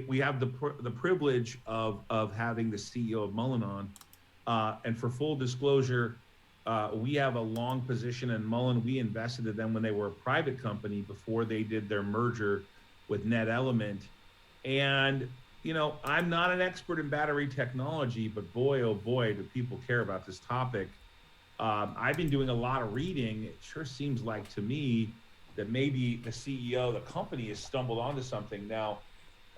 We have the privilege of having the CEO of Mullen on. And for full disclosure, we have a long position in Mullen. We invested in them when they were a private company before they did their merger with Net Element. And, you know, I'm not an expert in battery technology, but boy, oh boy, do people care about this topic. I've been doing a lot of reading. It sure seems like to me that maybe the CEO of the company has stumbled onto something. Now,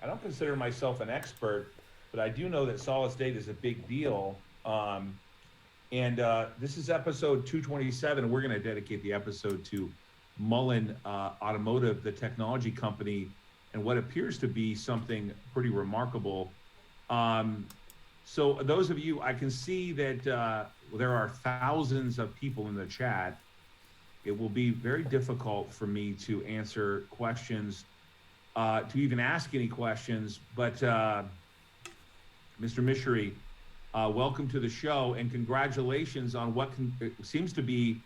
I don't consider myself an expert, but I do know that solid state is a big deal. And this is episode 227. We're going to dedicate the episode to Mullen Automotive, the technology company, and what appears to be something pretty remarkable. So those of you, I can see that there are thousands of people in the chat. It will be very difficult for me to answer questions, to even ask any questions. But Mr. Michery, welcome to the show, and congratulations on what seems to be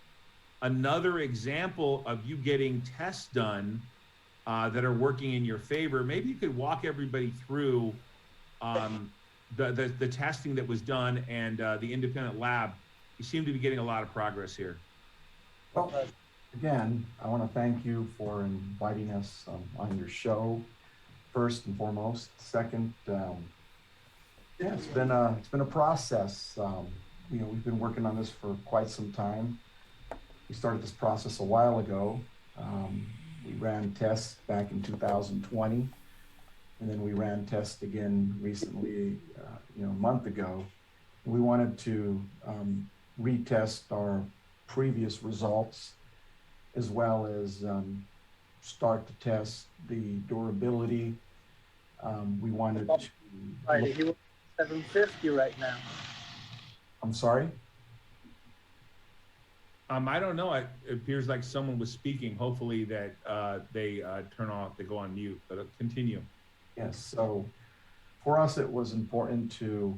another example of you getting tests done that are working in your favor. Maybe you could walk everybody through the testing that was done and the independent lab. You seem to be getting a lot of progress here. Well, again, I want to thank you for inviting us on your show, first and foremost. Second, yeah, it's been a process. You know, we've been working on this for quite some time. We started this process a while ago. We ran tests back in 2020, and then we ran tests again recently, a month ago. We wanted to retest our previous results, as well as start to test the durability. We wanted to. Right, he was 750 right now. I'm sorry? I don't know. It appears like someone was speaking. Hopefully that they go on mute, but continue. Yes, so for us, it was important to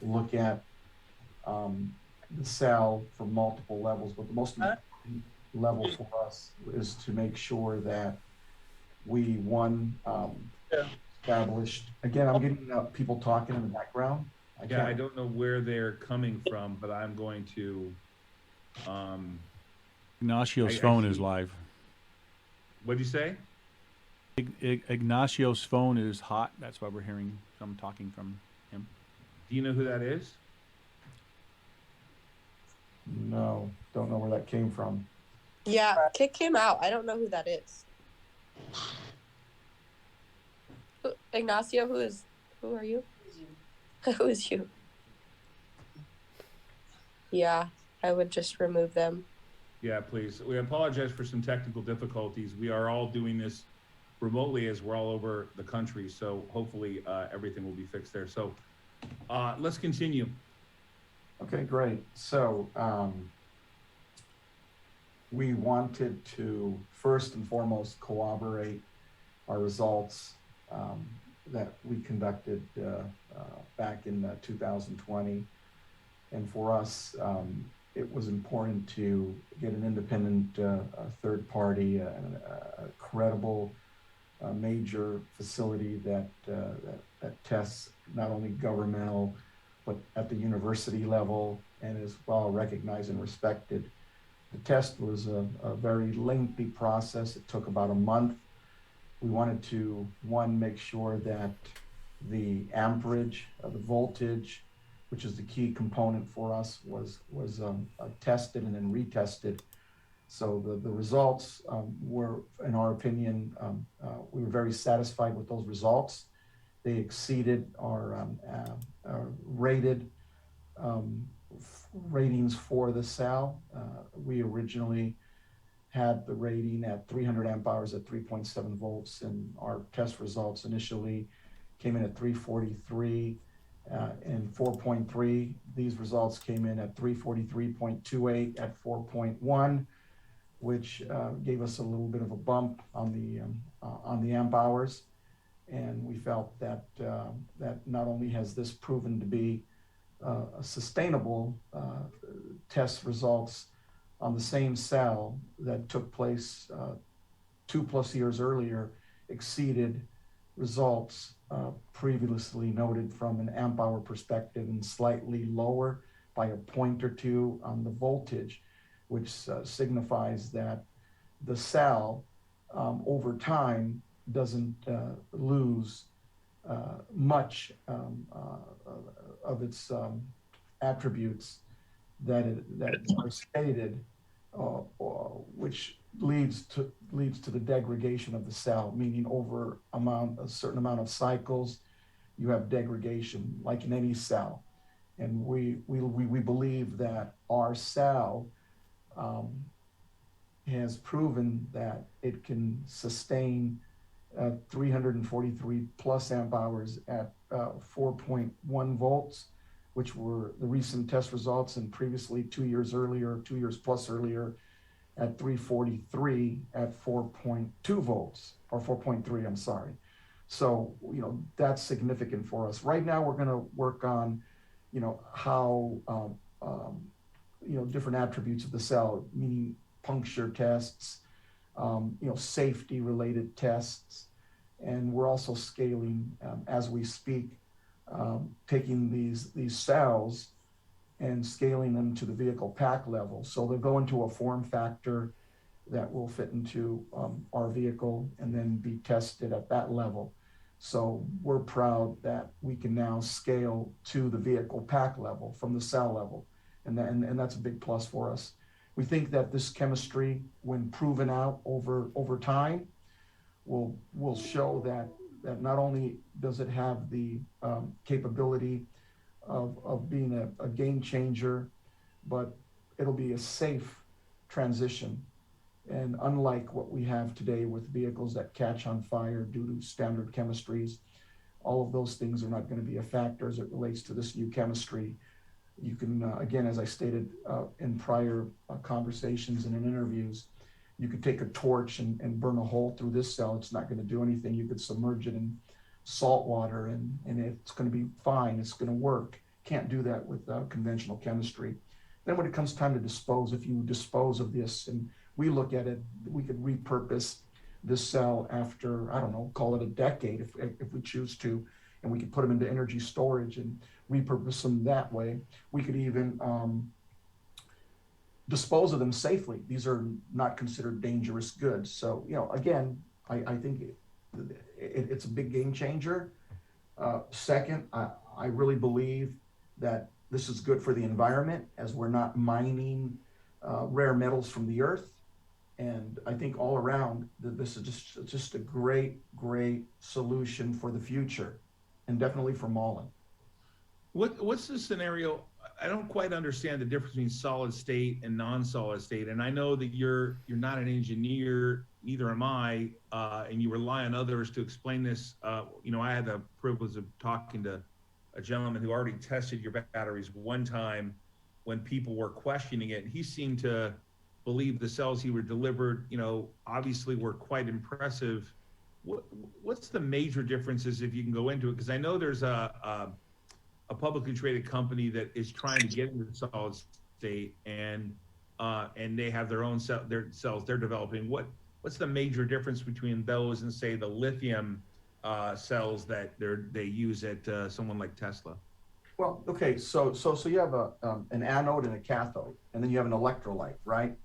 look at the cell from multiple levels, but the most important level for us is to make sure that we, established, again, I'm getting people talking in the background. I don't know where they're coming from, but I'm going to. Ignacios' phone is live. What'd you say? Ignacios' phone is hot. That's why we're hearing some talking from him. Do you know who that is? No, don't know where that came from. Yeah, kick him out. I don't know who that is. Ignacio, who are you? Who is you? Yeah, I would just remove them. Yeah, please. We apologize for some technical difficulties. We are all doing this remotely as we're all over the country, so hopefully everything will be fixed there. So let's continue. Okay, great. So we wanted to first and foremost corroborate our results that we conducted back in 2020. And for us, it was important to get an independent third party, a credible major facility that tests not only governmental, but at the university level and is well recognized and respected. The test was a very lengthy process. It took about a month. We wanted to, make sure that the amperage, the voltage, which is the key component for us, was tested and then retested. So the results were, in our opinion, we were very satisfied with those results. They exceeded our rated ratings for the cell. We originally had the rating at 300 amp hours at 3.7 volts, and our test results initially came in at 343 and 4.3. These results came in at 343.28 at 4.1, which gave us a little bit of a bump on the amp hours. And we felt that that not only has this proven to be a sustainable test results on the same cell that took place 2+ years earlier, exceeded results previously noted from an amp hour perspective and slightly lower by a point or two on the voltage, which signifies that the cell over time doesn't lose much of its attributes that are stated, which leads to the degradation of the cell, meaning over a certain amount of cycles, you have degradation, like in any cell. And we believe that our cell has proven that it can sustain 343 plus amp hours at 4.1 volts, which were the recent test results, and previously 2 years plus earlier, at 343 at 4.2 volts, or 4.3, I'm sorry. So, that's significant for us. Right now, we're going to work on, how, different attributes of the cell, meaning puncture tests, safety related tests. And we're also scaling as we speak, taking these cells and scaling them to the vehicle pack level. So they'll go into a form factor that will fit into our vehicle and then be tested at that level. So we're proud that we can now scale to the vehicle pack level from the cell level. And that's a big plus for us. We think that this chemistry, when proven out over time, will show that not only does it have the capability of being a game changer, but it'll be a safe transition. And unlike what we have today with vehicles that catch on fire due to standard chemistries, all of those things are not going to be a factor as it relates to this new chemistry. You can, again, as I stated in prior conversations and in interviews, you could take a torch and burn a hole through this cell. It's not going to do anything. You could submerge it in salt water and it's going to be fine. It's going to work. Can't do that with conventional chemistry. Then when it comes time to dispose, if you dispose of this, and we look at it, we could repurpose this cell after, I don't know, call it a decade if we choose to, and we could put them into energy storage and repurpose them that way. We could even dispose of them safely. These are not considered dangerous goods. So, again, I think it's a big game changer. Second, I really believe that this is good for the environment, as we're not mining rare metals from the earth. And I think all around, this is just a great solution for the future, and definitely for Mullen. What's the scenario? I don't quite understand the difference between solid state and non-solid state. And I know that you're not an engineer, neither am I, and you rely on others to explain this. I had the privilege of talking to a gentleman who already tested your batteries one time when people were questioning it. He seemed to believe the cells he were delivered, obviously were quite impressive. What's the major differences, if you can go into it? Because I know there's a publicly traded company that is trying to get into the solid state, and they have their own cells they're developing. What's the major difference between those and, say, the lithium cells that they use at someone like Tesla? Well, okay, so you have an anode and a cathode, and then you have an electrolyte, right?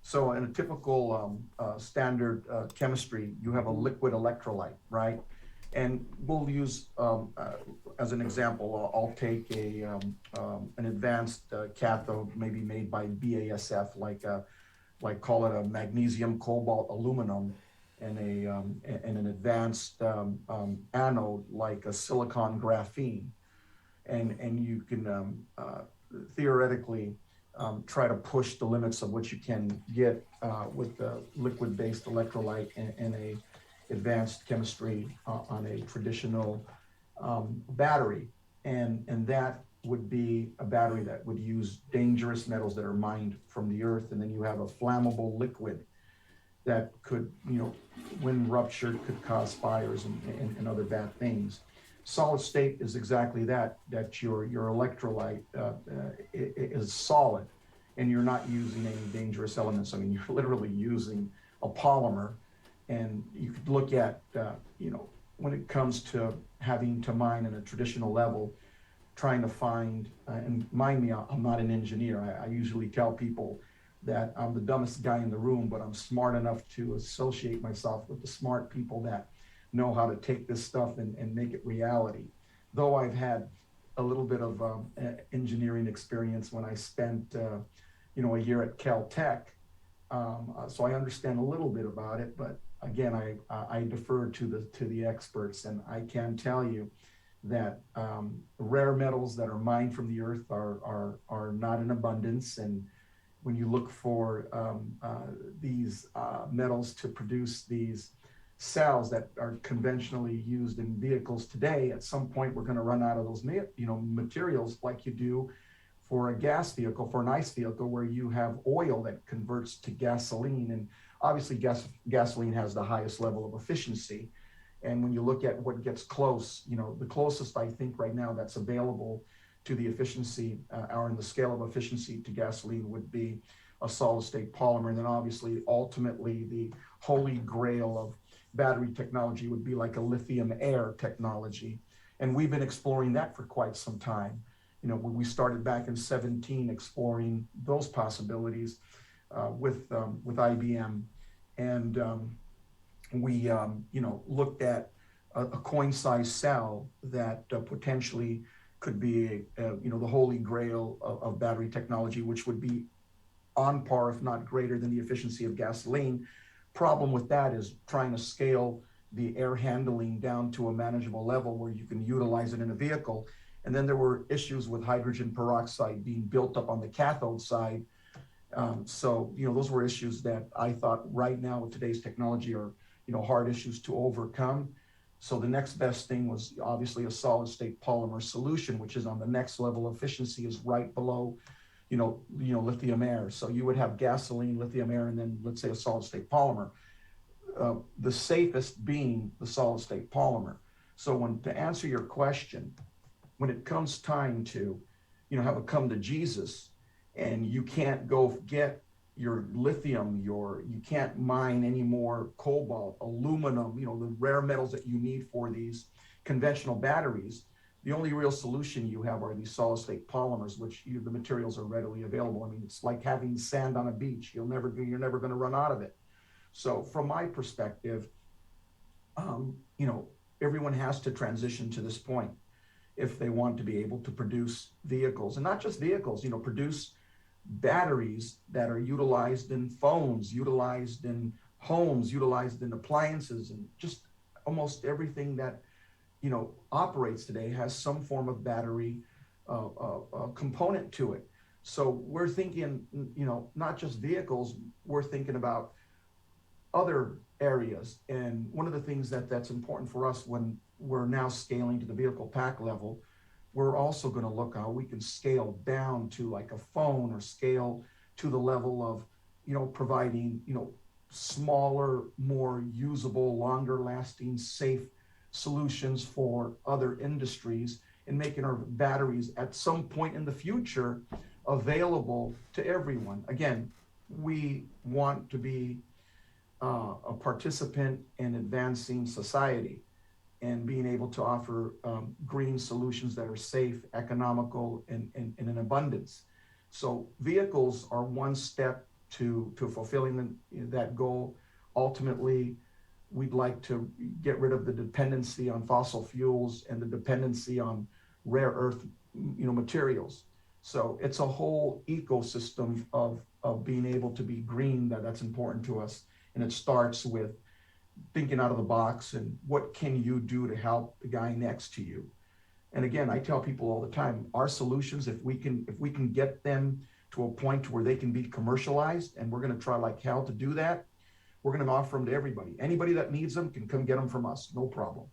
So in a typical standard chemistry, you have a liquid electrolyte, right? And we'll use, as an example, I'll take an advanced cathode, maybe made by BASF, like call it a magnesium, cobalt, aluminum, and an advanced anode like a silicon graphene. And you can theoretically try to push the limits of what you can get with the liquid-based electrolyte and a advanced chemistry on a traditional battery. And that would be a battery that would use dangerous metals that are mined from the earth. And then you have a flammable liquid that could, when ruptured, could cause fires and other bad things. Solid state is exactly that your electrolyte is solid, and you're not using any dangerous elements. I mean, you're literally using a polymer, and you could look at, when it comes to having to mine in a traditional level, trying to find, and mind me, I'm not an engineer. I usually tell people that I'm the dumbest guy in the room, but I'm smart enough to associate myself with the smart people that know how to take this stuff and make it reality. Though I've had a little bit of engineering experience when I spent, a year at Caltech, so I understand a little bit about it. But again, I defer to the experts, and I can tell you that rare metals that are mined from the earth are not in abundance. And when you look for these metals to produce these cells that are conventionally used in vehicles today, at some point we're going to run out of those materials, like you do for a gas vehicle, for an ICE vehicle, where you have oil that converts to gasoline. And obviously gasoline has the highest level of efficiency. And when you look at what gets close, the closest I think right now that's available to the efficiency or in the scale of efficiency to gasoline would be a solid state polymer. And then obviously, ultimately, the Holy Grail of battery technology would be like a lithium air technology. And we've been exploring that for quite some time. When we started back in 2017 exploring those possibilities with IBM, and we looked at a coin-sized cell that potentially could be the Holy Grail of battery technology, which would be on par, if not greater than the efficiency of gasoline. Problem with that is trying to scale the air handling down to a manageable level where you can utilize it in a vehicle. And then there were issues with hydrogen peroxide being built up on the cathode side. So those were issues that I thought right now with today's technology are hard issues to overcome. So the next best thing was obviously a solid state polymer solution, which is on the next level of efficiency, is right below lithium air. So you would have gasoline, lithium air, and then let's say a solid state polymer. The safest being the solid state polymer. So to answer your question, when it comes time to have a come to Jesus, and you can't go get your lithium, you can't mine any more cobalt, aluminum, the rare metals that you need for these conventional batteries, the only real solution you have are these solid state polymers, which the materials are readily available. I mean, it's like having sand on a beach. You're never going to run out of it. So from my perspective, everyone has to transition to this point if they want to be able to produce vehicles, and not just vehicles, produce batteries that are utilized in phones, utilized in homes, utilized in appliances, and just almost everything that operates today has some form of battery component to it. So we're thinking, not just vehicles, we're thinking about other areas. And one of the things that's important for us when we're now scaling to the vehicle pack level, we're also going to look how we can scale down to like a phone, or scale to the level of, providing, smaller, more usable, longer lasting, safe solutions for other industries, and making our batteries at some point in the future available to everyone. Again, we want to be a participant in advancing society and being able to offer green solutions that are safe, economical, and in abundance. So vehicles are one step to fulfilling that goal. Ultimately, we'd like to get rid of the dependency on fossil fuels and the dependency on rare earth materials. So it's a whole ecosystem of being able to be green that's important to us. And it starts with thinking out of the box and what can you do to help the guy next to you. And again, I tell people all the time, our solutions, if we can get them to a point where they can be commercialized, and we're going to try like hell to do that, we're going to offer them to everybody. Anybody that needs them can come get them from us, no problem.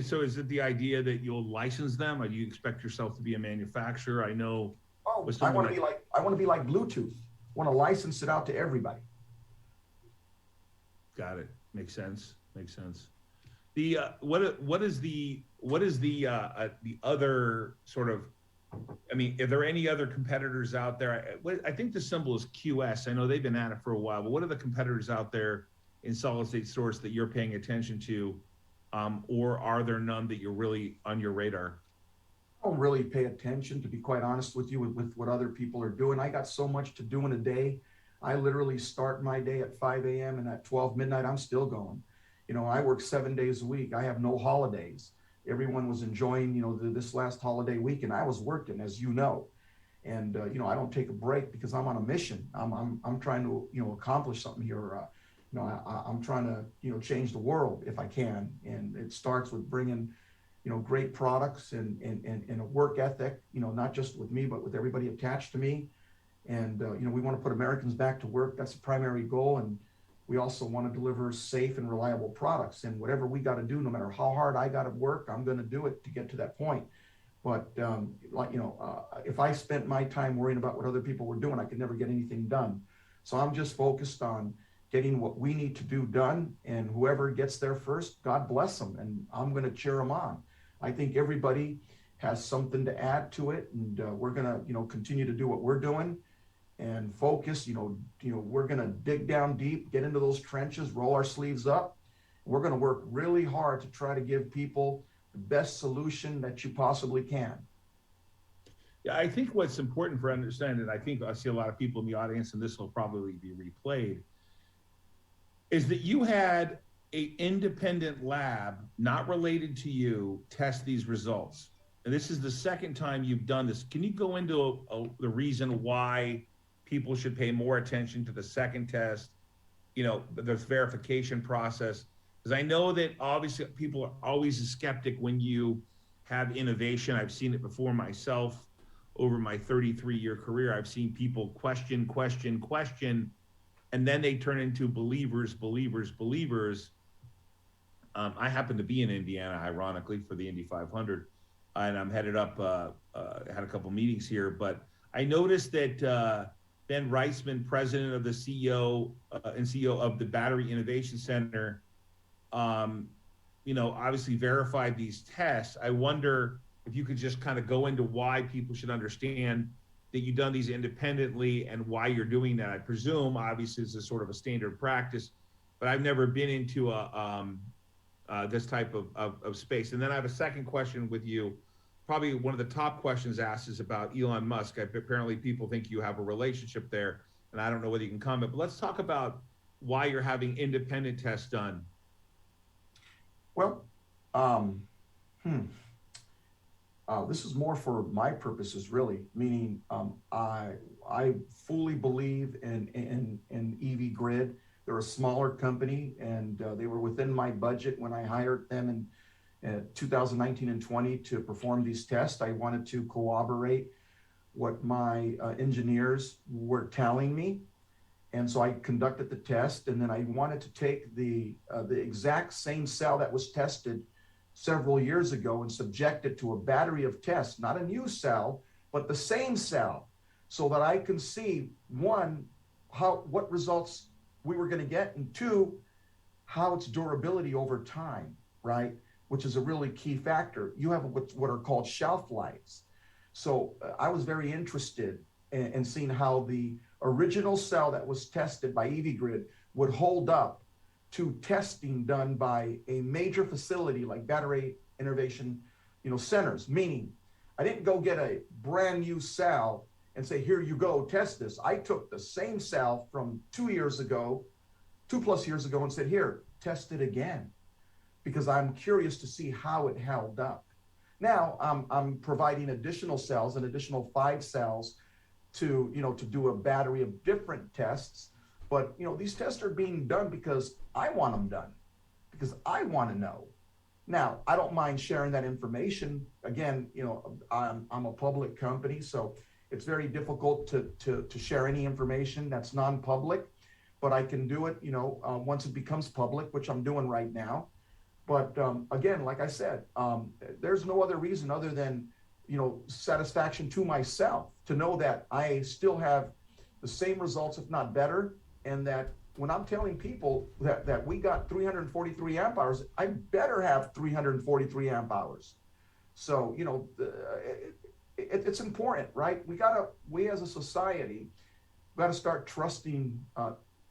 So is it the idea that you'll license them, or do you expect yourself to be a manufacturer? I know. Oh, I want to be like Bluetooth. I want to license it out to everybody. Got it. Makes sense. The what is the other sort of? I mean, are there any other competitors out there? I think the symbol is QS. I know they've been at it for a while, but what are the competitors out there in solid state storage that you're paying attention to or are there none that you're really on your radar? I don't really pay attention, to be quite honest with you, with what other people are doing. I got so much to do in a day. I literally start my day at 5 a.m. and at 12 midnight, I'm still going. You know, I work 7 days a week. I have no holidays. Everyone was enjoying, you know, this last holiday weekend. I was working, as you know. And, you know, I don't take a break because I'm on a mission. I'm trying to, you know, accomplish something here. You know, I'm trying to, you know, change the world if I can. And it starts with bringing, you know, great products and a work ethic, you know, not just with me, but with everybody attached to me. And, you know, we want to put Americans back to work. That's the primary goal. And we also want to deliver safe and reliable products. And whatever we got to do, no matter how hard I got to work, I'm going to do it to get to that point. But, like, you know, if I spent my time worrying about what other people were doing, I could never get anything done. So I'm just focused on getting what we need to do done. And whoever gets there first, God bless them. And I'm going to cheer them on. I think everybody has something to add to it, and we're gonna, you know, continue to do what we're doing and focus. You know, we're gonna dig down deep, get into those trenches, roll our sleeves up. We're gonna work really hard to try to give people the best solution that you possibly can. Yeah, I think what's important for understanding, I think I see a lot of people in the audience, and this will probably be replayed, is that you had an independent lab not related to you test these results. And this is the second time you've done this. Can you go into the reason why people should pay more attention to the second test, you know, this verification process? Because I know that obviously people are always a skeptic when you have innovation. I've seen it before myself over my 33-year career. I've seen people question, and then they turn into believers. I happen to be in Indiana, ironically, for the Indy 500, and I'm headed up, had a couple meetings here, but I noticed that Ben Reisman, president of the CEO and CEO of the Battery Innovation Center, you know, obviously verified these tests. I wonder if you could just kind of go into why people should understand that you've done these independently and why you're doing that. I presume, obviously, it's a sort of a standard practice, but I've never been into this type of space. And then I have a second question with you. Probably one of the top questions asked is about Elon Musk. Apparently people think you have a relationship there, and I don't know whether you can comment, but let's talk about why you're having independent tests done. Well, this is more for my purposes, really, meaning I fully believe in EV Grid. They're a smaller company, and they were within my budget when I hired them in 2019 and 20 to perform these tests. I wanted to corroborate what my engineers were telling me. And so I conducted the test, and then I wanted to take the exact same cell that was tested several years ago and subject it to a battery of tests, not a new cell, but the same cell, so that I can see, one, what results we were going to get, and two, how its durability over time, right? Which is a really key factor. You have what are called shelf lives. So I was very interested in seeing how the original cell that was tested by EV Grid would hold up to testing done by a major facility like Battery Innovation, you know, centers. Meaning, I didn't go get a brand new cell and say, here you go, test this. I took the same cell from 2 years ago, 2+ years ago, and said, here, test it again, because I'm curious to see how it held up. Now I'm providing additional cells, an additional 5 cells to, you know, to do a battery of different tests. But, you know, these tests are being done because I want them done, because I want to know. Now, I don't mind sharing that information. Again, you know, I'm a public company, so it's very difficult to share any information that's non-public, but I can do it, you know, once it becomes public, which I'm doing right now. But again, like I said, there's no other reason other than, you know, satisfaction to myself to know that I still have the same results, if not better, and that when I'm telling people that we got 343 amp hours, I better have 343 amp hours. So, you know, it's important, right? We as a society, got to start trusting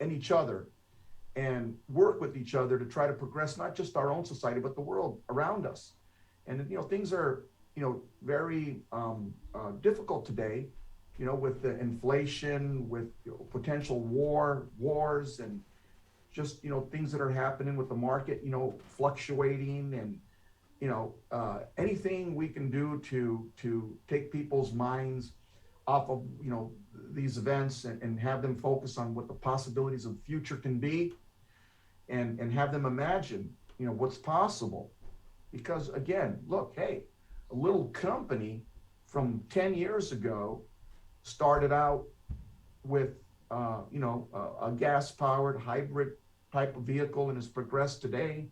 in each other and work with each other to try to progress not just our own society, but the world around us. And, things are, very difficult today, with the inflation, with potential wars, and just, things that are happening with the market, fluctuating, and, anything we can do to take people's minds off of, these events, and have them focus on what the possibilities of the future can be, and have them imagine, what's possible. Because again, look, hey, a little company from 10 years ago started out with, a gas-powered hybrid type of vehicle, and has progressed today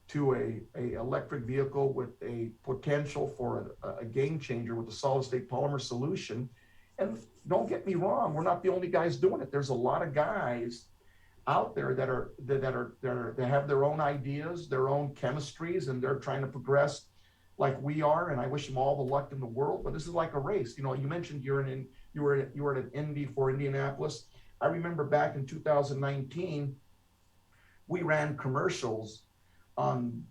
to a electric vehicle with a potential for a game changer with a solid-state polymer solution. And don't get me wrong, we're not the only guys doing it. There's a lot of guys out there that have their own ideas, their own chemistries, and they're trying to progress like we are. And I wish them all the luck in the world. But this is like a race. You mentioned you were at an Indy for Indianapolis. I remember back in 2019, we ran commercials on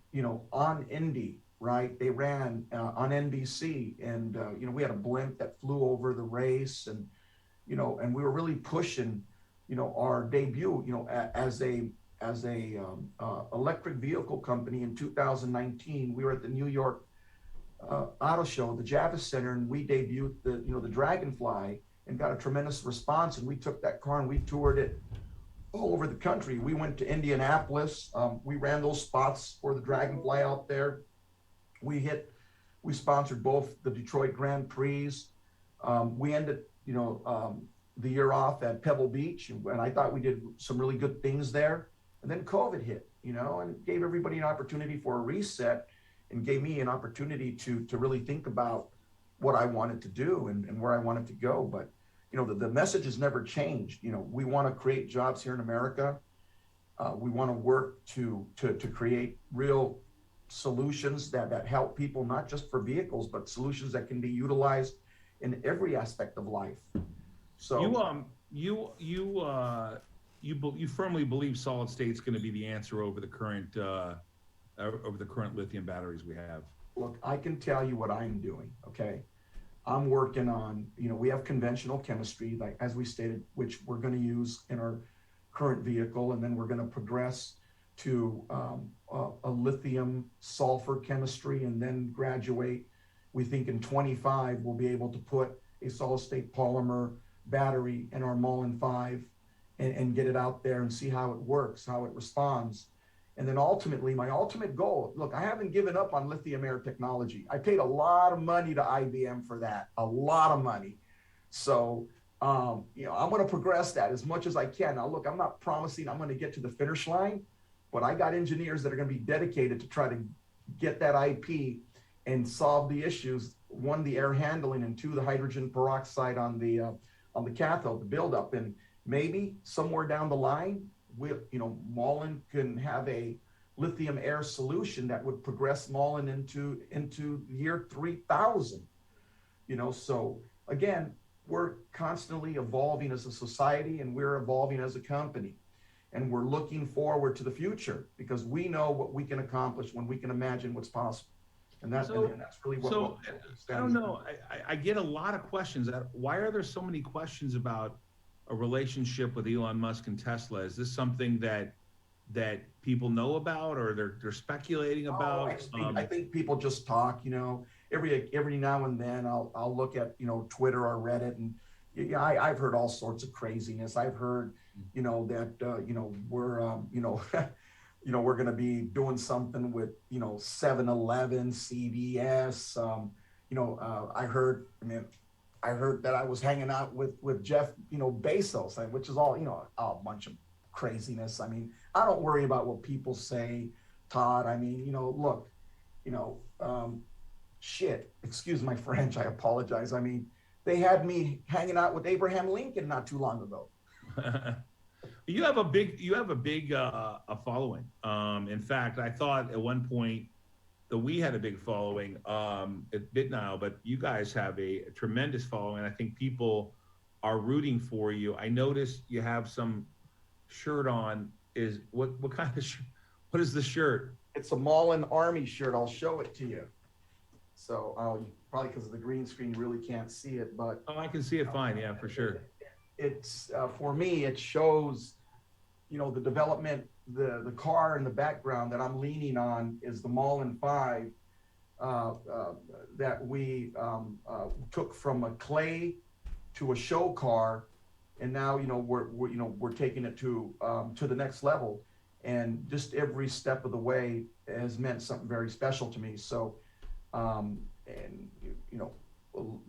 Indy, right? They ran on NBC, and we had a blimp that flew over the race, and and we were really pushing our debut as a electric vehicle company in 2019. We were at the New York Auto Show, the Javits Center, and we debuted the Dragonfly, and got a tremendous response. And we took that car and we toured it all over the country. We went to Indianapolis. We ran those spots for the Dragonfly out there. We sponsored both the Detroit Grand Prix. We ended, the year off at Pebble Beach, and I thought we did some really good things there. And then COVID hit, and it gave everybody an opportunity for a reset, and gave me an opportunity to really think about what I wanted to do and where I wanted to go. But the message has never changed. We want to create jobs here in America. We want to work to create real solutions that help people, not just for vehicles, but solutions that can be utilized in every aspect of life. So you firmly believe solid state's going to be the answer over the current lithium batteries we have. Look, I can tell you what I'm doing. Okay, I'm working on, we have conventional chemistry, like as we stated, which we're going to use in our current vehicle, and then we're going to progress to a lithium sulfur chemistry, and then graduate. We think in 25 we'll be able to put a solid state polymer battery in our Mullen FIVE and get it out there and see how it works, how it responds. And then ultimately, my ultimate goal, look, I haven't given up on lithium air technology. I paid a lot of money to IBM for that, a lot of money. So, I'm going to progress that as much as I can. Now, look, I'm not promising I'm going to get to the finish line, but I got engineers that are going to be dedicated to try to get that IP and solve the issues. One, the air handling, and two, the hydrogen peroxide on the cathode, the buildup. And maybe somewhere down the line, Mullen can have a lithium air solution that would progress Mullen into year 3000. So again, we're constantly evolving as a society, and we're evolving as a company, and we're looking forward to the future, because we know what we can accomplish when we can imagine what's possible. And that's really what. So I don't know. I get a lot of questions. Why are there so many questions about a relationship with Elon Musk and Tesla? Is this something that people know about, or they're speculating about? I think people just talk. Every now and then I'll look at Twitter or Reddit, and I've heard all sorts of craziness. I've heard that we're we're going to be doing something with 7-Eleven, CVS. I heard that I was hanging out with Jeff Bezos, which is all a bunch of craziness. I mean, I don't worry about what people say, Todd. I mean, look, shit, excuse my French, I apologize. I mean, they had me hanging out with Abraham Lincoln not too long ago. You have a big following. In fact, I thought at one point that we had a big following at BitNile, but you guys have a tremendous following. I think people are rooting for you. I noticed you have some shirt on is what kind of what is the shirt? It's a Mullen Army shirt. I'll show it to you. So probably because of the green screen, you really can't see it, but Oh, I can see it fine. Yeah, for sure. it's for me, it shows, the development, the car in the background that I'm leaning on is the Mullen FIVE that we took from a clay to a show car, and now we're taking it to the next level, and just every step of the way has meant something very special to me. So and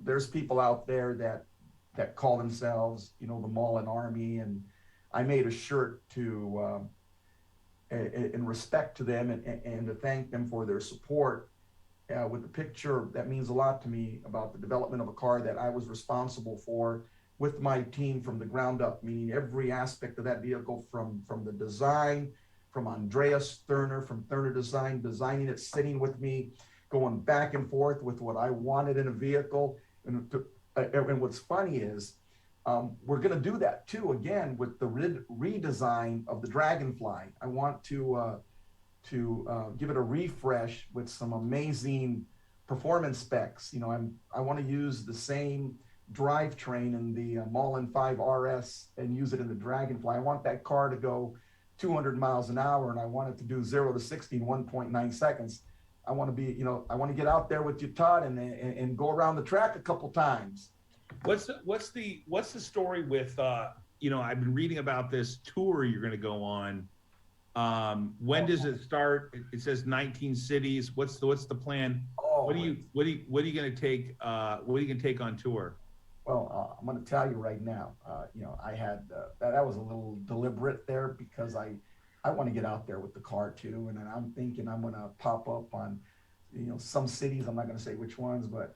there's people out there that call themselves the Mullen Army, and I made a shirt to in respect to them and to thank them for their support with the picture. That means a lot to me about the development of a car that I was responsible for with my team from the ground up, meaning every aspect of that vehicle, from the design, from Andreas Thurner, from Thurner Design, designing it, sitting with me, going back and forth with what I wanted in a vehicle. And what's funny is we're going to do that too, again, with the redesign of the Dragonfly. I want to give it a refresh with some amazing performance specs. I want to use the same drivetrain in the Mullen FIVE RS and use it in the Dragonfly. I want that car to go 200 miles an hour, and I want it to do 0 to 60 in 1.9 seconds. I want to get out there with you, Todd, and go around the track a couple times. What's the story with I've been reading about this tour you're going to go on. When does it start? It says 19 cities. What's the plan? What are you going to take? What are you going to take on tour? Well, I'm going to tell you right now. I had that was a little deliberate there because I want to get out there with the car too, and I'm thinking I'm going to pop up on some cities. I'm not going to say which ones, but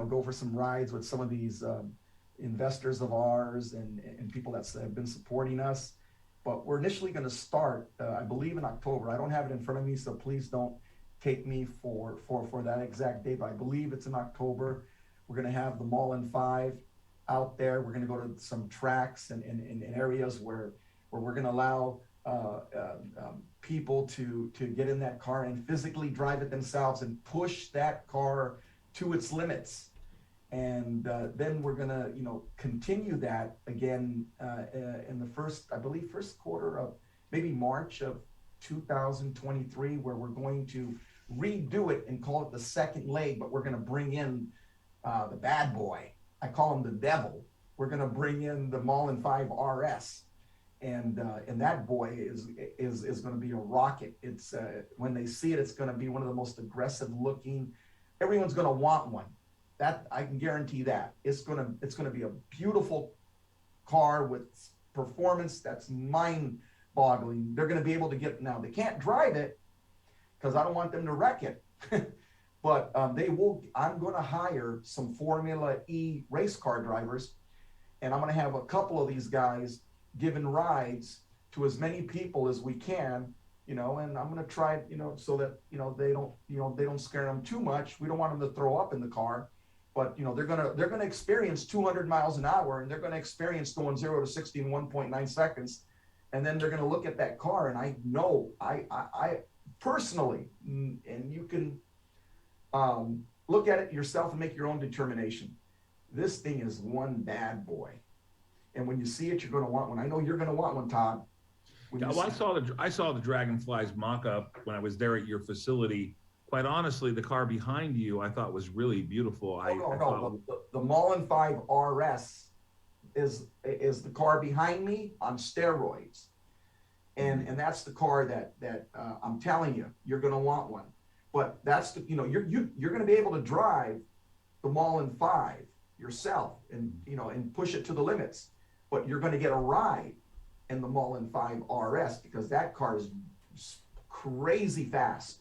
go for some rides with some of these investors of ours and people that have been supporting us. But we're initially going to start, I believe, in October. I don't have it in front of me, so please don't take me for that exact date, but I believe it's in October. We're going to have the Mullen FIVE out there. We're going to go to some tracks and areas where we're going to allow people to get in that car and physically drive it themselves and push that car to its limits. And then we're going to continue that again in the first quarter of maybe March of 2023, where we're going to redo it and call it the second leg, but we're going to bring in the bad boy. I call him the devil. We're going to bring in the Mullen FIVE RS, and that boy is going to be a rocket. It's when they see it, it's going to be one of the most aggressive looking. Everyone's going to want one. That I can guarantee that. It's going to be a beautiful car with performance that's mind-boggling. They're going to be able to get now. They can't drive it because I don't want them to wreck it. But they will. I'm going to hire some Formula E race car drivers, and I'm going to have a couple of these guys giving rides to as many people as we can, and I'm going to try, so that they don't scare them too much. We don't want them to throw up in the car, but they're going to experience 200 miles an hour, and they're going to experience going 0 to 60 in 1.9 seconds, and then they're going to look at that car, and I know I personally, and you can. Look at it yourself and make your own determination. This thing is one bad boy, and when you see it, you're going to want one. I know you're going to want one, Todd. I saw the Dragonfly's mock-up when I was there at your facility. Quite honestly, the car behind you I thought was really beautiful. The Mullen FIVE RS is the car behind me on steroids, and that's the car that I'm telling you, you're going to want one. But that's you're going to be able to drive the Mullen FIVE yourself and push it to the limits. But you're going to get a ride in the Mullen FIVE RS because that car is crazy fast.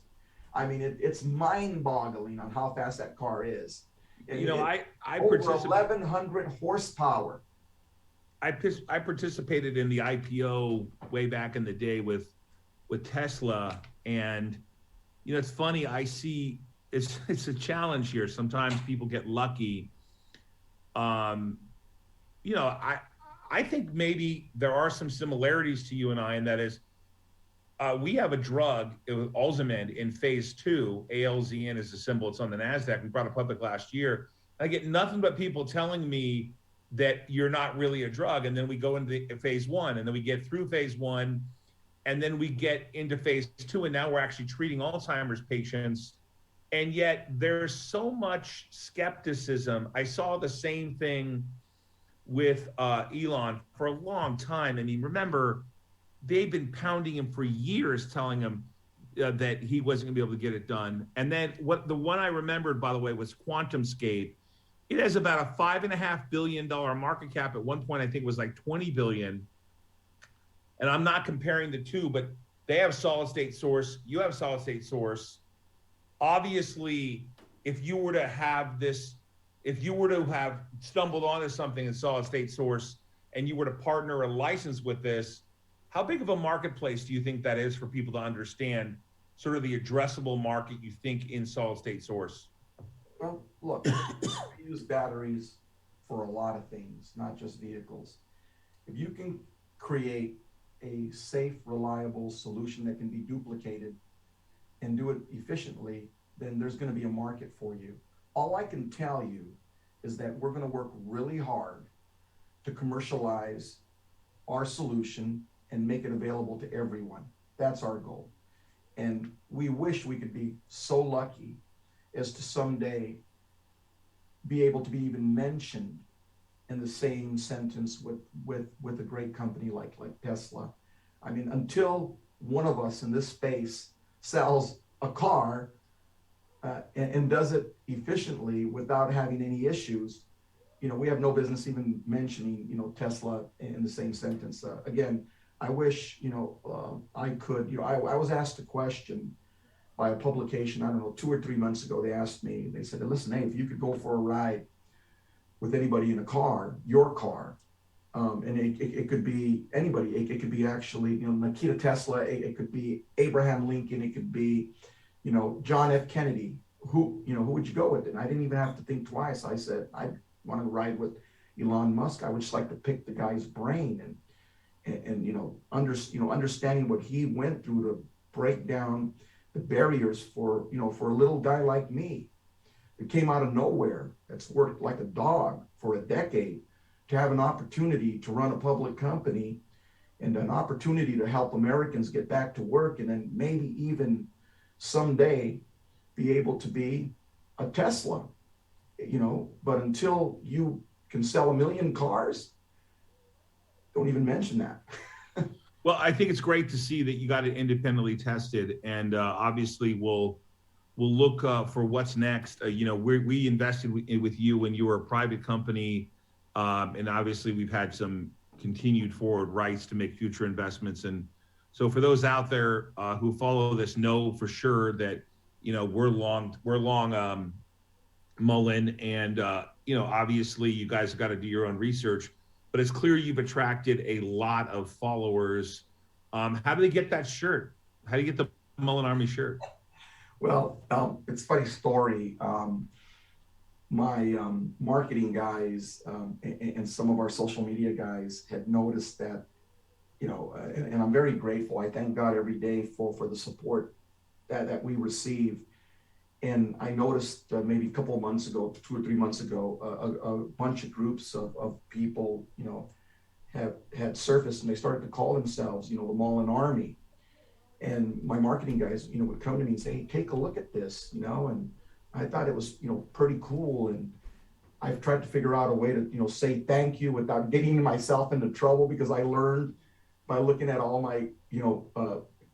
I mean, it's mind-boggling on how fast that car is. I over 1,100 horsepower. I participated in the IPO way back in the day with Tesla, and it's funny. I see it's a challenge here. Sometimes people get lucky. I I think maybe there are some similarities to you and I, and that is, we have a drug, Alzamend, in phase 2. ALZN is the symbol. It's on the NASDAQ. We brought it public last year. I get nothing but people telling me that you're not really a drug. And then we go into phase 1, and then we get through phase 1, and then we get into phase 2, and now we're actually treating Alzheimer's patients. And yet there's so much skepticism. I saw the same thing with Elon for a long time. I mean, remember, they've been pounding him for years, telling him that he wasn't going to be able to get it done. And then the one I remembered, by the way, was QuantumScape. It has about a $5.5 billion market cap. At one point, I think it was like 20 billion. And I'm not comparing the two, but they have solid state source. You have solid state source. Obviously, if you were to have stumbled onto something in solid state source and you were to partner a license with this, how big of a marketplace do you think that is for people to understand sort of the addressable market you think in solid state source? Well, look, we use batteries for a lot of things, not just vehicles. If you can create a safe, reliable solution that can be duplicated and do it efficiently, then there's going to be a market for you. All I can tell you is that we're going to work really hard to commercialize our solution and make it available to everyone. That's our goal. And we wish we could be so lucky as to someday be able to be even mentioned in the same sentence with a great company like Tesla. I mean, until one of us in this space sells a car and does it efficiently without having any issues, we have no business even mentioning, Tesla in the same sentence. Again, I wish, I could, I was asked a question by a publication, I don't know, 2 or 3 months ago. They asked me, they said, listen, hey, if you could go for a ride with anybody in a car, your car, and it could be anybody, it could be actually, Nikita Tesla, it could be Abraham Lincoln, it could be, John F. Kennedy, who would you go with? And I didn't even have to think twice. I said, I want to ride with Elon Musk. I would just like to pick the guy's brain and understanding what he went through to break down the barriers for a little guy like me. It came out of nowhere, that's worked like a dog for a decade, to have an opportunity to run a public company and an opportunity to help Americans get back to work, and then maybe even someday be able to be a Tesla, but until you can sell 1 million cars, don't even mention that. Well, I think it's great to see that you got it independently tested, and obviously we'll look for what's next. We invested with you when you were a private company, and obviously we've had some continued forward rights to make future investments. And so for those out there who follow this, know for sure that we're long Mullen, and obviously you guys have got to do your own research. But it's clear you've attracted a lot of followers. How do they get that shirt? How do you get the Mullen Army shirt? Well, it's a funny story. My marketing guys and some of our social media guys had noticed that, and I'm very grateful. I thank God every day for the support that we receive. And I noticed maybe a couple of months ago, 2 or 3 months ago, a bunch of groups of people, had surfaced, and they started to call themselves, the Mullen Army. And my marketing guys, would come to me and say, hey, take a look at this, and I thought it was, pretty cool. And I've tried to figure out a way to, say thank you without getting myself into trouble, because I learned by looking at all my,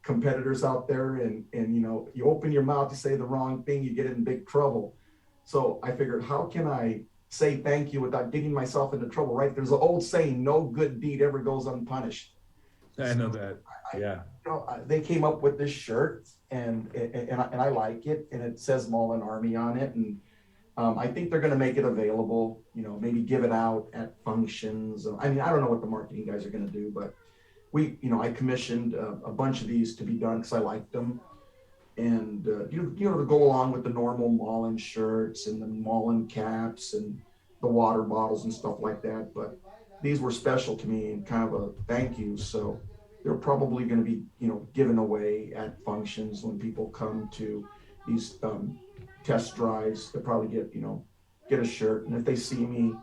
competitors out there, and you open your mouth to say the wrong thing, you get in big trouble. So I figured, how can I say thank you without getting myself into trouble, right? There's an old saying, no good deed ever goes unpunished. I know that. Yeah. They came up with this shirt, and I like it, and it says Mullen Army on it, and I think they're going to make it available, maybe give it out at functions. I mean, I don't know what the marketing guys are going to do, but I commissioned a bunch of these to be done because I liked them, and to go along with the normal Mullen shirts and the Mullen caps and the water bottles and stuff like that. But these were special to me and kind of a thank you. So they're probably going to be, given away at functions when people come to these test drives. They'll probably get a shirt. And if they see me,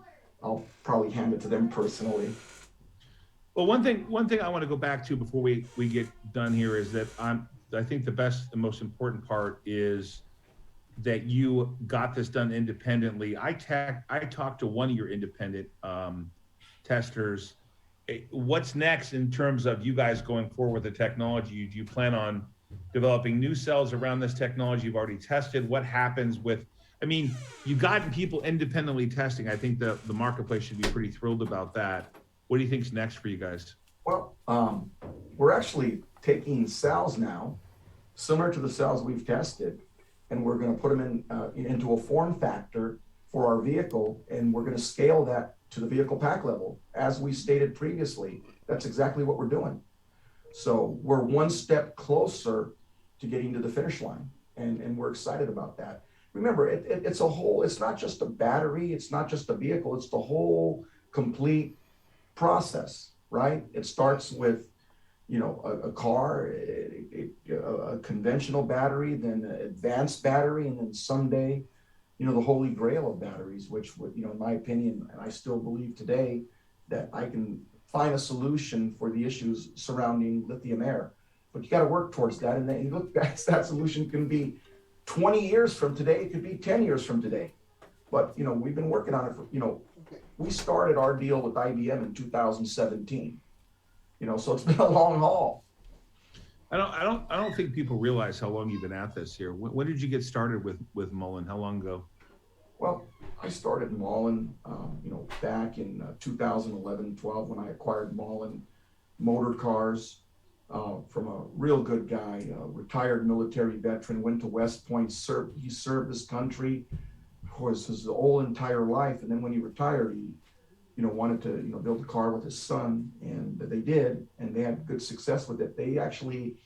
I'll probably hand it to them personally. Well, one thing I want to go back to before we get done here is that I think the best and most important part is that you got this done independently. I talked to one of your independent testers. What's next in terms of you guys going forward with the technology? Do you plan on developing new cells around this technology you've already tested? What happens with, I mean, you've gotten people independently testing. I think the marketplace should be pretty thrilled about that. What do you think's next for you guys? Well, we're actually taking cells now, similar to the cells we've tested, and we're going to put them into a form factor for our vehicle, and we're going to scale that to the vehicle pack level. As we stated previously, that's exactly what we're doing. So we're one step closer to getting to the finish line, and we're excited about that. Remember, it's a whole, it's not just a battery, it's not just a vehicle, it's the whole complete process, right? It starts with, a car, a conventional battery, then an advanced battery, and then someday, the Holy Grail of batteries, which would, in my opinion, and I still believe today, that I can find a solution for the issues surrounding lithium air. But you got to work towards that. And then you look back, that solution can be 20 years from today, it could be 10 years from today. But, we've been working on it for, we started our deal with IBM in 2017. So it's been a long haul. I don't think people realize how long you've been at this here. When did you get started with Mullen? How long ago? Well, I started Mullen, back in 2011-12 when I acquired Mullen Motor Cars from a real good guy, a retired military veteran, went to West Point, he served his country for his whole entire life. And then when he retired, he wanted to, build a car with his son, and they did, and they had good success with it. They actually,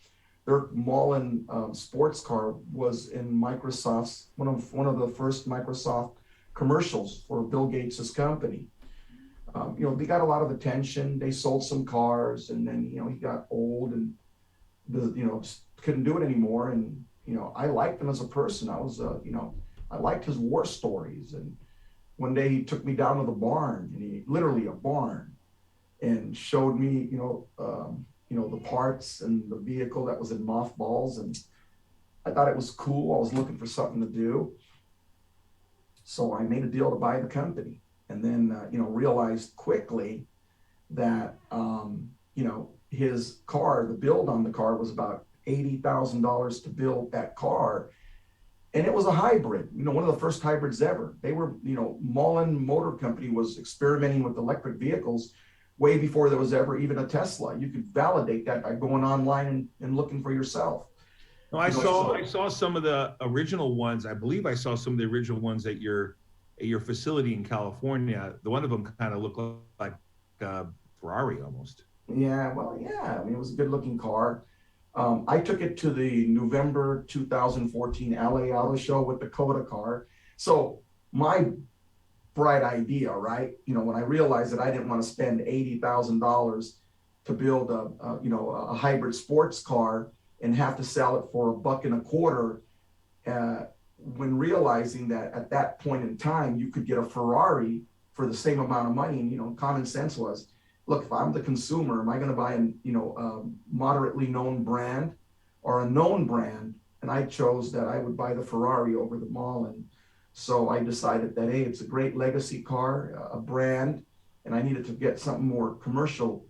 their Mullen sports car was in Microsoft's, one of the first Microsoft commercials for Bill Gates's company. They got a lot of attention. They sold some cars, and then, he got old and, just couldn't do it anymore. And, I liked him as a person. I was, I liked his war stories. And one day he took me down to the barn, and literally a barn, and showed me, the parts and the vehicle that was in mothballs. And I thought it was cool. I was looking for something to do. So I made a deal to buy the company, and then, realized quickly that, his car, the build on the car was about $80,000 to build that car. And it was a hybrid, one of the first hybrids ever. They were, Mullen Motor Company was experimenting with electric vehicles way before there was ever even a Tesla. You could validate that by going online and looking for yourself. No, I saw some of the original ones. I believe I saw some of the original ones at your facility in California. The one of them kind of looked like Ferrari almost. Yeah, well, yeah. I mean, it was a good looking car. I took it to the November 2014 LA Auto Show with the Coda car. So my bright idea, right? When I realized that I didn't want to spend $80,000 to build a hybrid sports car and have to sell it for $1.25, when realizing that at that point in time, you could get a Ferrari for the same amount of money. And, common sense was, look, if I'm the consumer, am I going to buy a moderately known brand or a known brand? And I chose that I would buy the Ferrari over the Mullen. So I decided that, hey, it's a great legacy car, a brand, and I needed to get something more commercial,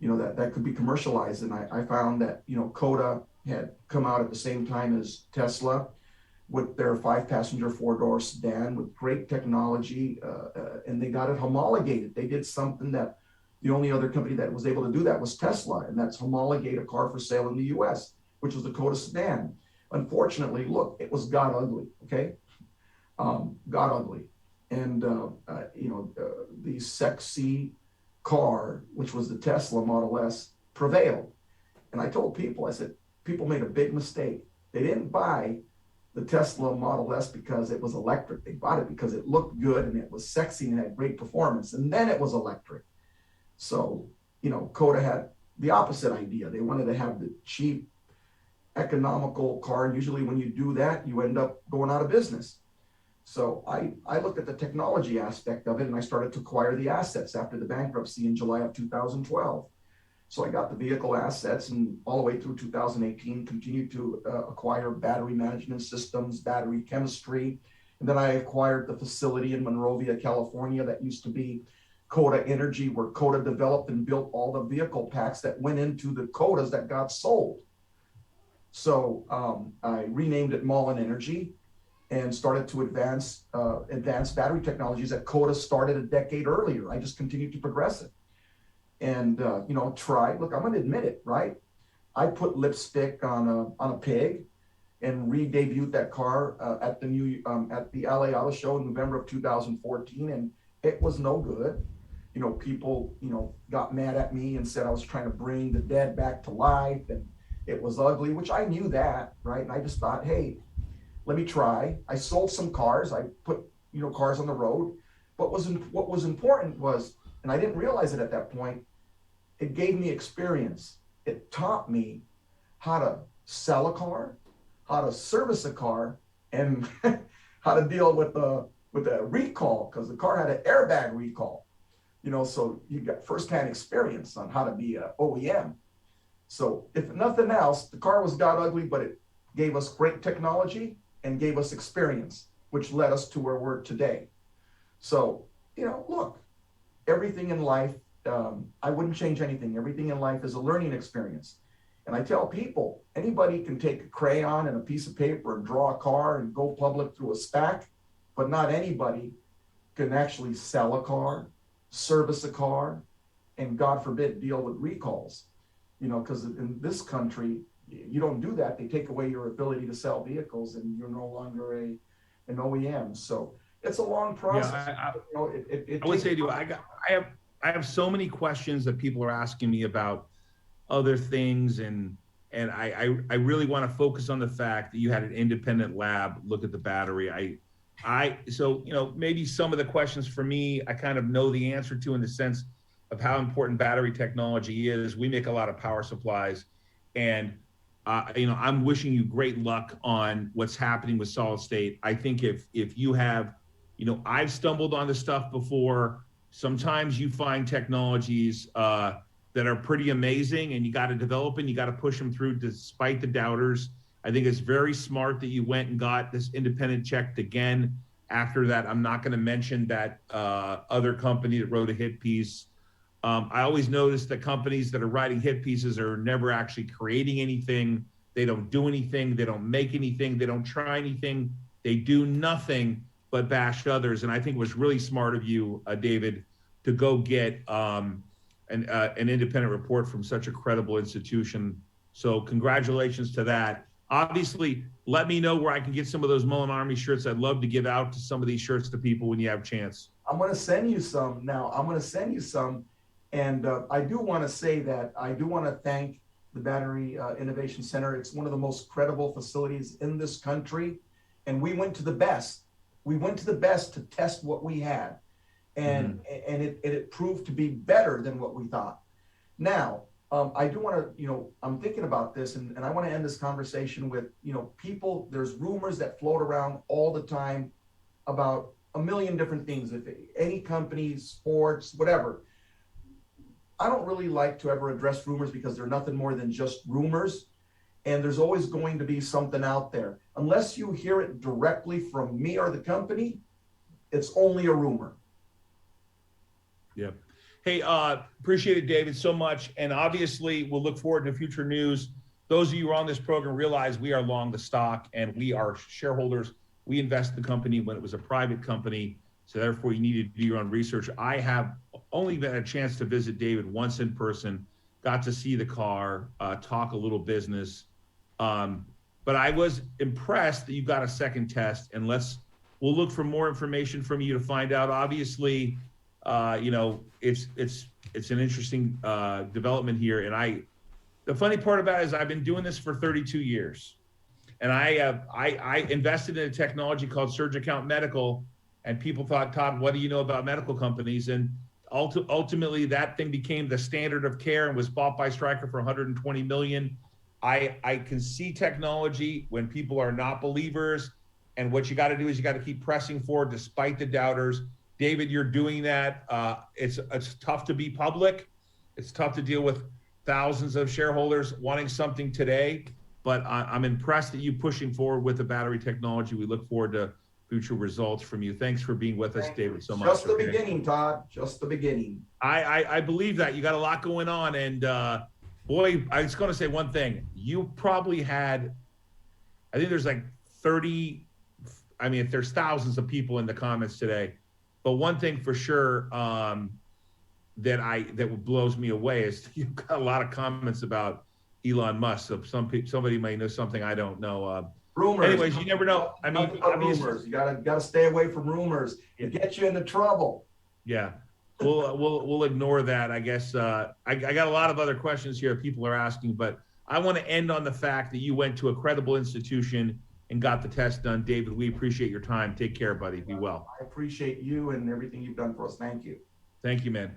that could be commercialized. And I found that, Coda had come out at the same time as Tesla with their 5-passenger 4-door sedan with great technology, and they got it homologated. They did something that the only other company that was able to do that was Tesla, and that's homologate a car for sale in the US, which was the Coda sedan. Unfortunately, look, it was god ugly, okay? God ugly. And, the sexy car, which was the Tesla Model S, prevailed. And I told people, I said, people made a big mistake. They didn't buy the Tesla Model S because it was electric. They bought it because it looked good and it was sexy and had great performance. And then it was electric. So, Coda had the opposite idea. They wanted to have the cheap, economical car. And usually when you do that, you end up going out of business. So I looked at the technology aspect of it, and I started to acquire the assets after the bankruptcy in July of 2012. So I got the vehicle assets, and all the way through 2018, continued to acquire battery management systems, battery chemistry. And then I acquired the facility in Monrovia, California, that used to be Coda Energy, where Coda developed and built all the vehicle packs that went into the Codas that got sold. So I renamed it Mullen Energy and started to advance battery technologies that Coda started a decade earlier. I just continued to progress it. And, look, I'm going to admit it, right? I put lipstick on a pig and re-debuted that car at the LA Auto Show in November of 2014, and it was no good. People, got mad at me and said I was trying to bring the dead back to life, and it was ugly, which I knew that, right? And I just thought, hey, let me try. I sold some cars. I put, cars on the road. But what was important was, and I didn't realize it at that point, it gave me experience. It taught me how to sell a car, how to service a car, and how to deal with a recall, because the car had an airbag recall. So you got firsthand experience on how to be an OEM. So if nothing else, the car got ugly, but it gave us great technology and gave us experience, which led us to where we're today. So, look, everything in life, I wouldn't change anything. Everything in life is a learning experience. And I tell people, anybody can take a crayon and a piece of paper and draw a car and go public through a stack, but not anybody can actually sell a car, service a car, and God forbid, deal with recalls. Because in this country, you don't do that. They take away your ability to sell vehicles, and you're no longer an OEM. So it's a long process. Yeah, I would say to you, I have so many questions that people are asking me about other things, and I really want to focus on the fact that you had an independent lab look at the battery. So maybe some of the questions for me, I kind of know the answer to, in the sense of how important battery technology is. We make a lot of power supplies, and I'm wishing you great luck on what's happening with solid state. I think if you have, I've stumbled on this stuff before. Sometimes you find technologies that are pretty amazing, and you got to develop and you got to push them through despite the doubters. I think it's very smart that you went and got this independent checked again. After that, I'm not going to mention that other company that wrote a hit piece. I always notice that companies that are writing hit pieces are never actually creating anything. They don't do anything. They don't make anything. They don't try anything. They do nothing but bash others. And I think it was really smart of you, David, to go get an independent report from such a credible institution. So congratulations to that. Obviously, let me know where I can get some of those Mullen Army shirts. I'd love to give out to some of these shirts to people when you have a chance. I'm going to send you some now. And I do want to say that I do want to thank the Battery Innovation Center. It's one of the most credible facilities in this country. And we went to the best. We went to the best to test what we had. And it proved to be better than what we thought. Now, I do want to, I'm thinking about this, and I want to end this conversation with, people, there's rumors that float around all the time about a million different things. If any company, sports, whatever. I don't really like to ever address rumors because they're nothing more than just rumors. And there's always going to be something out there. Unless you hear it directly from me or the company, it's only a rumor. Yep. Hey, appreciate it, David, so much. And obviously, we'll look forward to future news. Those of you who are on this program realize we are long the stock, and we are shareholders. We invest in the company when it was a private company. So therefore, you needed to do your own research. I have only had a chance to visit David once in person, got to see the car, talk a little business. But I was impressed that you got a second test, and we'll look for more information from you to find out. Obviously, it's an interesting development here. And the funny part about it is I've been doing this for 32 years, and I invested in a technology called Surge Account Medical. And people thought, Todd, what do you know about medical companies? And Ultimately, that thing became the standard of care and was bought by Stryker for 120 million. I can see technology when people are not believers, and what you got to do is you got to keep pressing forward despite the doubters. David, you're doing that. It's tough to be public. It's tough to deal with thousands of shareholders wanting something today, but I'm impressed that you pushing forward with the battery technology. We look forward to future results from you. Thanks for being with us, David, so much. Just the beginning, Todd. Just the beginning. I believe that. You got a lot going on, and boy, I was going to say one thing. You probably had, I think there's like 30, I mean, there's thousands of people in the comments today, but one thing for sure that blows me away is you've got a lot of comments about Elon Musk. So somebody may know something I don't know. Rumors. Anyways, you never know. I mean, rumors. You gotta stay away from rumors. It gets you into trouble. Yeah. We'll ignore that. I guess I got a lot of other questions here people are asking, but I want to end on the fact that you went to a credible institution and got the test done. David, we appreciate your time. Take care, buddy. Be well. I appreciate you and everything you've done for us. Thank you. Thank you, man.